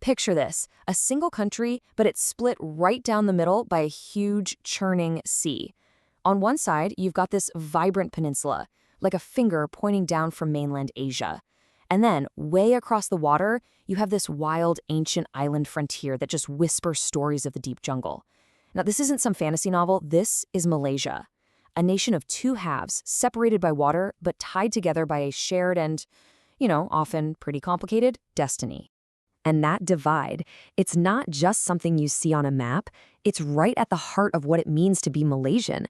Picture this, a single country, but it's split right down the middle by a huge, churning sea. On one side, you've got this vibrant peninsula, like a finger pointing down from mainland Asia. And then, way across the water, you have this wild, ancient island frontier that just whispers stories of the deep jungle. Now, this isn't some fantasy novel, this is Malaysia, a nation of two halves, separated by water, but tied together by a shared and, often pretty complicated, destiny. And that divide, it's not just something you see on a map, it's right at the heart of what it means to be Malaysian.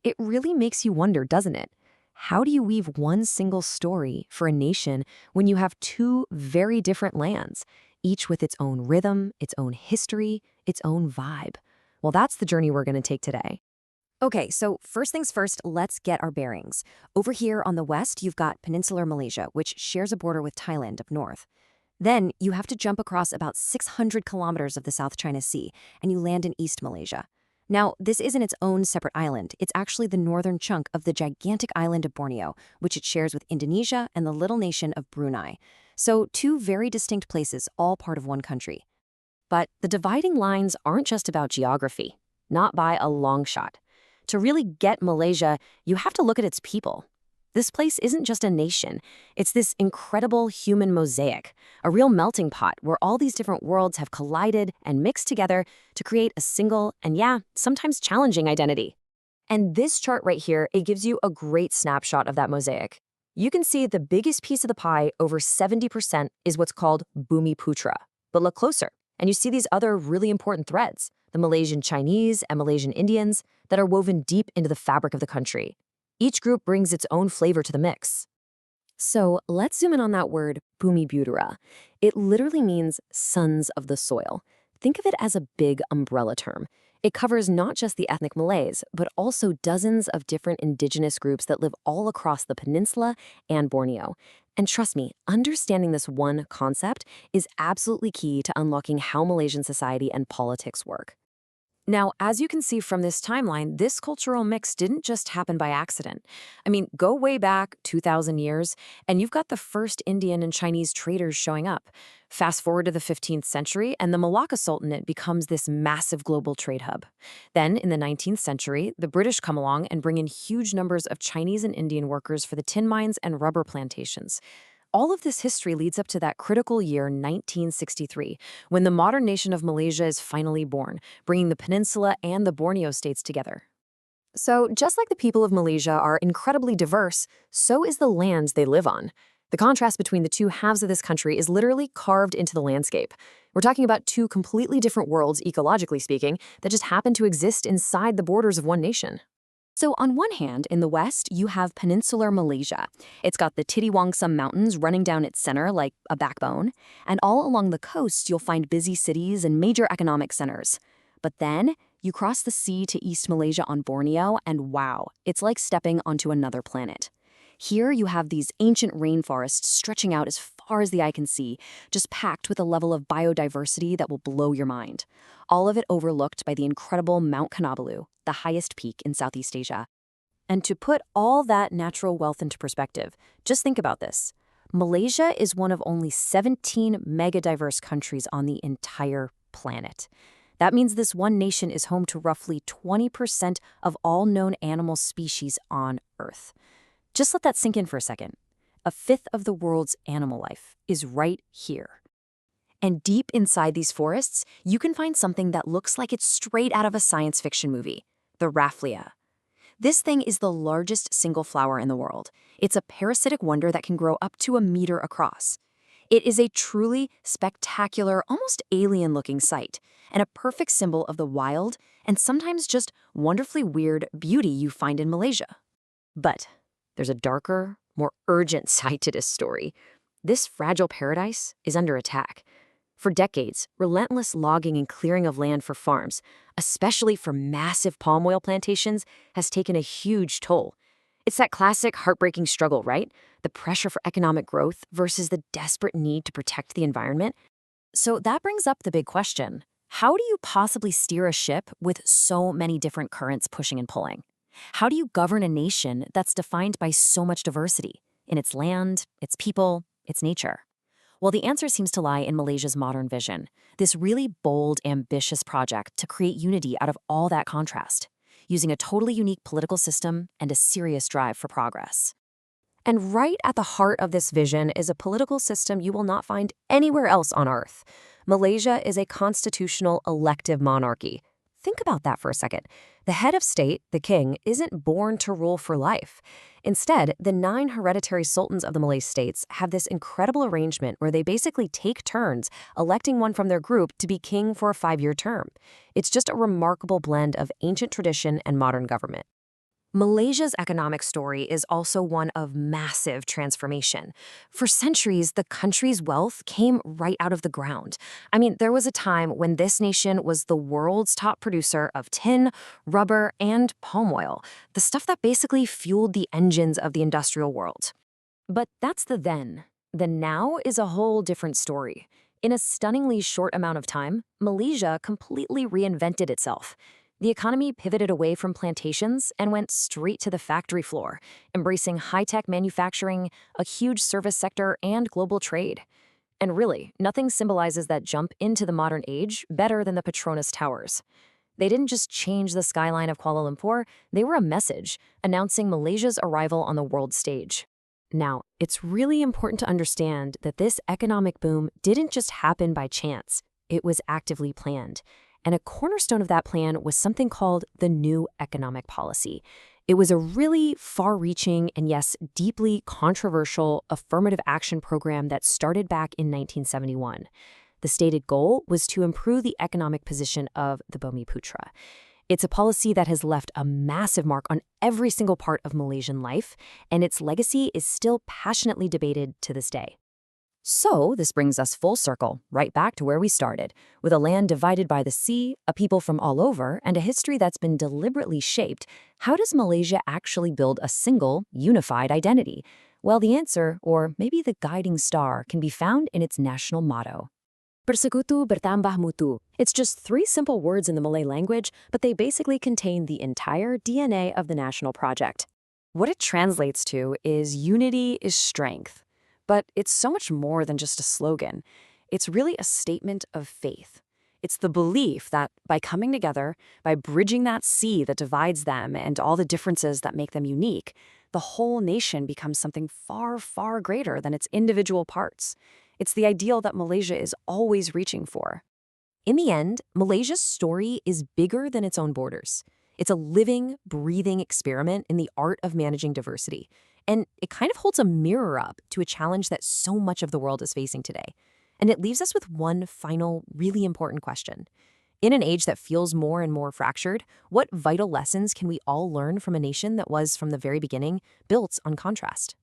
It really makes you wonder, doesn't it? How do you weave one single story for a nation when you have two very different lands, each with its own rhythm, its own history, its own vibe? Well, that's the journey we're going to take today. Okay, so first things first, let's get our bearings. Over here on the west, you've got Peninsular Malaysia, which shares a border with Thailand up north. Then you have to jump across about 600 kilometers of the South China Sea, and you land in East Malaysia. Now, this isn't its own separate island. It's actually the northern chunk of the gigantic island of Borneo, which it shares with Indonesia and the little nation of Brunei. So two very distinct places, all part of one country. But the dividing lines aren't just about geography, not by a long shot. To really get Malaysia, you have to look at its people. This place isn't just a nation, it's this incredible human mosaic, a real melting pot where all these different worlds have collided and mixed together to create a single and sometimes challenging identity. And this chart right here, it gives you a great snapshot of that mosaic. You can see the biggest piece of the pie, over 70%, is what's called Bumiputra. But look closer, and you see these other really important threads, the Malaysian Chinese and Malaysian Indians, that are woven deep into the fabric of the country. Each group brings its own flavor to the mix. So let's zoom in on that word, Bumiputera. It literally means sons of the soil. Think of it as a big umbrella term. It covers not just the ethnic Malays, but also dozens of different indigenous groups that live all across the peninsula and Borneo. And trust me, understanding this one concept is absolutely key to unlocking how Malaysian society and politics work. Now, as you can see from this timeline, this cultural mix didn't just happen by accident. I mean, go way back 2,000 years, and you've got the first Indian and Chinese traders showing up. Fast forward to the 15th century, and the Malacca Sultanate becomes this massive global trade hub. Then, in the 19th century, the British come along and bring in huge numbers of Chinese and Indian workers for the tin mines and rubber plantations. All of this history leads up to that critical year 1963, when the modern nation of Malaysia is finally born, bringing the peninsula and the Borneo states together. So, just like the people of Malaysia are incredibly diverse, so is the lands they live on. The contrast between the two halves of this country is literally carved into the landscape. We're talking about two completely different worlds, ecologically speaking, that just happen to exist inside the borders of one nation. So on one hand, in the west, you have Peninsular Malaysia. It's got the Titiwangsa Mountains running down its center like a backbone, and all along the coast you'll find busy cities and major economic centers. But then, you cross the sea to East Malaysia on Borneo, and wow, it's like stepping onto another planet. Here you have these ancient rainforests stretching out as far as the eye can see, just packed with a level of biodiversity that will blow your mind. All of it overlooked by the incredible Mount Kinabalu, the highest peak in Southeast Asia. And to put all that natural wealth into perspective, just think about this. Malaysia is one of only 17 mega-diverse countries on the entire planet. That means this one nation is home to roughly 20% of all known animal species on Earth. Just let that sink in for a second. A fifth of the world's animal life is right here. And deep inside these forests, you can find something that looks like it's straight out of a science fiction movie, the Rafflesia. This thing is the largest single flower in the world. It's a parasitic wonder that can grow up to a meter across. It is a truly spectacular, almost alien-looking sight, and a perfect symbol of the wild and sometimes just wonderfully weird beauty you find in Malaysia. But there's a darker, more urgent side to this story. This fragile paradise is under attack. For decades, relentless logging and clearing of land for farms, especially for massive palm oil plantations, has taken a huge toll. It's that classic heartbreaking struggle, right? The pressure for economic growth versus the desperate need to protect the environment. So that brings up the big question. How do you possibly steer a ship with so many different currents pushing and pulling? How do you govern a nation that's defined by so much diversity in its land, its people, its nature? Well, the answer seems to lie in Malaysia's modern vision, this really bold, ambitious project to create unity out of all that contrast, using a totally unique political system and a serious drive for progress. And right at the heart of this vision is a political system you will not find anywhere else on Earth. Malaysia is a constitutional elective monarchy. Think about that for a second. The head of state, the king, isn't born to rule for life. Instead, the 9 hereditary sultans of the Malay states have this incredible arrangement where they basically take turns electing one from their group to be king for a 5-year term. It's just a remarkable blend of ancient tradition and modern government. Malaysia's economic story is also one of massive transformation. For centuries, the country's wealth came right out of the ground. I mean, there was a time when this nation was the world's top producer of tin, rubber, and palm oil, the stuff that basically fueled the engines of the industrial world. But that's the then. The now is a whole different story. In a stunningly short amount of time, Malaysia completely reinvented itself. The economy pivoted away from plantations and went straight to the factory floor, embracing high-tech manufacturing, a huge service sector, and global trade. And really, nothing symbolizes that jump into the modern age better than the Petronas Towers. They didn't just change the skyline of Kuala Lumpur, they were a message, announcing Malaysia's arrival on the world stage. Now, it's really important to understand that this economic boom didn't just happen by chance. It was actively planned. And a cornerstone of that plan was something called the New Economic Policy. It was a really far-reaching and, yes, deeply controversial affirmative action program that started back in 1971. The stated goal was to improve the economic position of the Bumiputra. It's a policy that has left a massive mark on every single part of Malaysian life, and its legacy is still passionately debated to this day. So this brings us full circle, right back to where we started, with a land divided by the sea, a people from all over, and a history that's been deliberately shaped. How does Malaysia actually build a single, unified identity? Well, the answer, or maybe the guiding star, can be found in its national motto. Bersekutu bertambah mutu. It's just 3 simple words in the Malay language, but they basically contain the entire DNA of the national project. What it translates to is unity is strength. But it's so much more than just a slogan. It's really a statement of faith. It's the belief that by coming together, by bridging that sea that divides them and all the differences that make them unique, the whole nation becomes something far, far greater than its individual parts. It's the ideal that Malaysia is always reaching for. In the end, Malaysia's story is bigger than its own borders. It's a living, breathing experiment in the art of managing diversity. And it kind of holds a mirror up to a challenge that so much of the world is facing today. And it leaves us with one final, really important question. In an age that feels more and more fractured, what vital lessons can we all learn from a nation that was, from the very beginning, built on contrast?